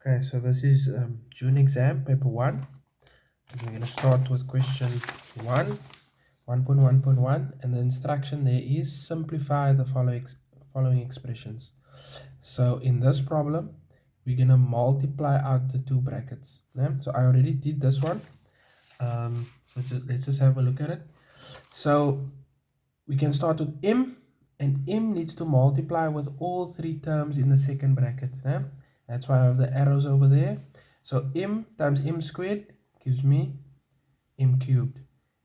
Okay, so this is June exam, paper 1. We're going to start with question 1, 1.1.1, and the instruction there is simplify the following expressions. So in this problem, we're going to multiply out the two brackets. Yeah? So I already did this one. Let's just have a look at it. So we can start with m, and m needs to multiply with all three terms in the second bracket. Yeah? That's why I have the arrows over there. So m times m squared gives me m cubed.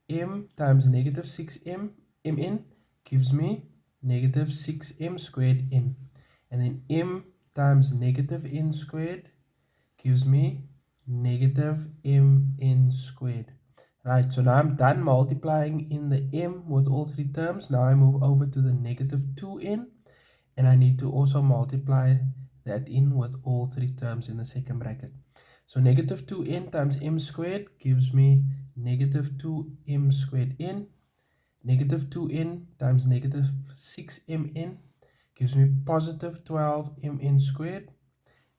M times negative 6m mn gives me negative 6m squared n. And then m times negative n squared gives me negative mn squared. Right, so now I'm done multiplying in the m with all three terms. Now I move over to the negative 2n, and I need to also multiply that in with all three terms in the second bracket. So negative 2n times m squared gives me negative 2m squared n. Negative 2n times negative 6mn gives me positive 12mn squared.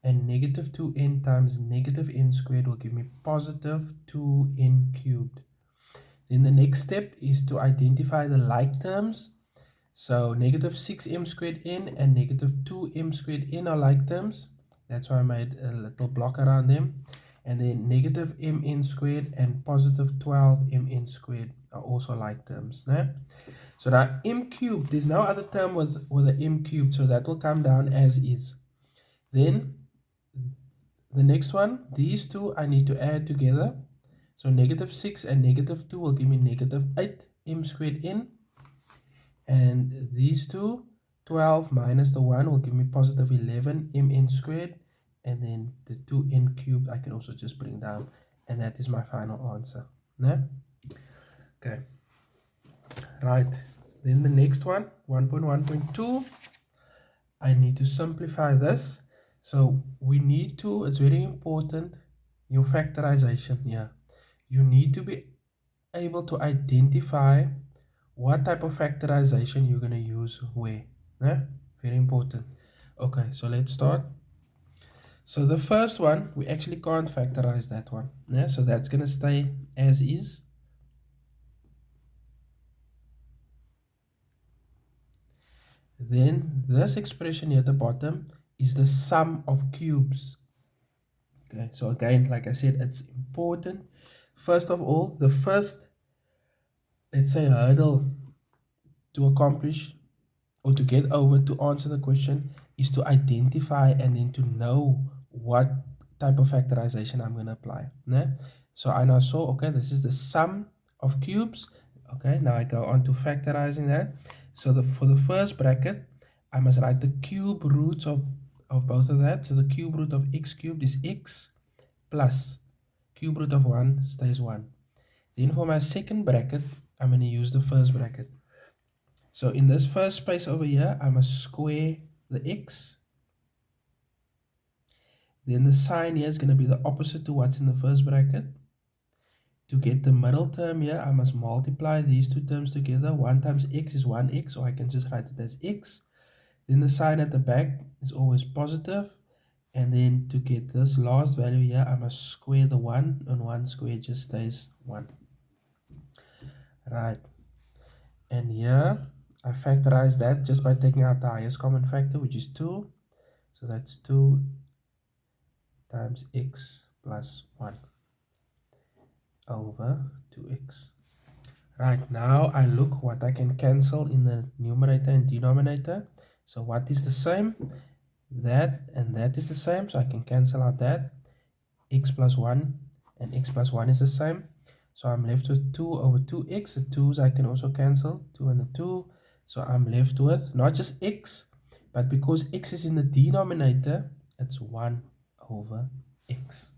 And negative 2n times negative n squared will give me positive 2n cubed. Then the next step is to identify the like terms. So negative 6m squared n and negative 2m squared n are like terms. That's why I made a little block around them. And then negative mn squared and positive 12mn squared are also like terms. Né? So now m cubed, there's no other term with an m cubed, so that will come down as is. Then the next one, these two I need to add together. So negative 6 and negative 2 will give me negative 8m squared n. And these two, 12 minus the 1 will give me positive 11mn squared. And then the 2n cubed I can also just bring down. And that is my final answer. No? Okay. Right. Then the next one, 1.1.2. I need to simplify this. So we need to, it's very important, your factorization here. You need to be able to identify what type of factorization you're going to use where. Yeah? Very important. Okay, so let's start. So the first one, we actually can't factorize that one. Yeah? So that's going to stay as is. Then this expression here at the bottom is the sum of cubes. Okay, so again, like I said, it's important. First of all, the first, let's say, hurdle to accomplish or to get over to answer the question is to identify and then to know what type of factorization I'm going to apply. Né? So I now saw, okay, this is the sum of cubes. Okay, now I go on to factorizing that. So for the first bracket, I must write the cube roots of both of that. So the cube root of x cubed is x plus cube root of 1 stays 1. Then for my second bracket, I'm going to use the first bracket. So in this first space over here, I must square the x. Then the sign here is going to be the opposite to what's in the first bracket. To get the middle term here, I must multiply these two terms together. 1 times x is 1x, or I can just write it as x. Then the sign at the back is always positive. And then to get this last value here, I must square the 1, and 1 squared just stays 1. Right. And here, I factorize that just by taking out the highest common factor, which is 2. So that's 2 times x plus 1 over 2x. Right, now I look what I can cancel in the numerator and denominator. So what is the same? That and that is the same, so I can cancel out that. X plus 1 and x plus 1 is the same. So I'm left with 2 over 2x. The 2's I can also cancel, 2 and the 2. So I'm left with not just x, but because x is in the denominator, it's 1 over x.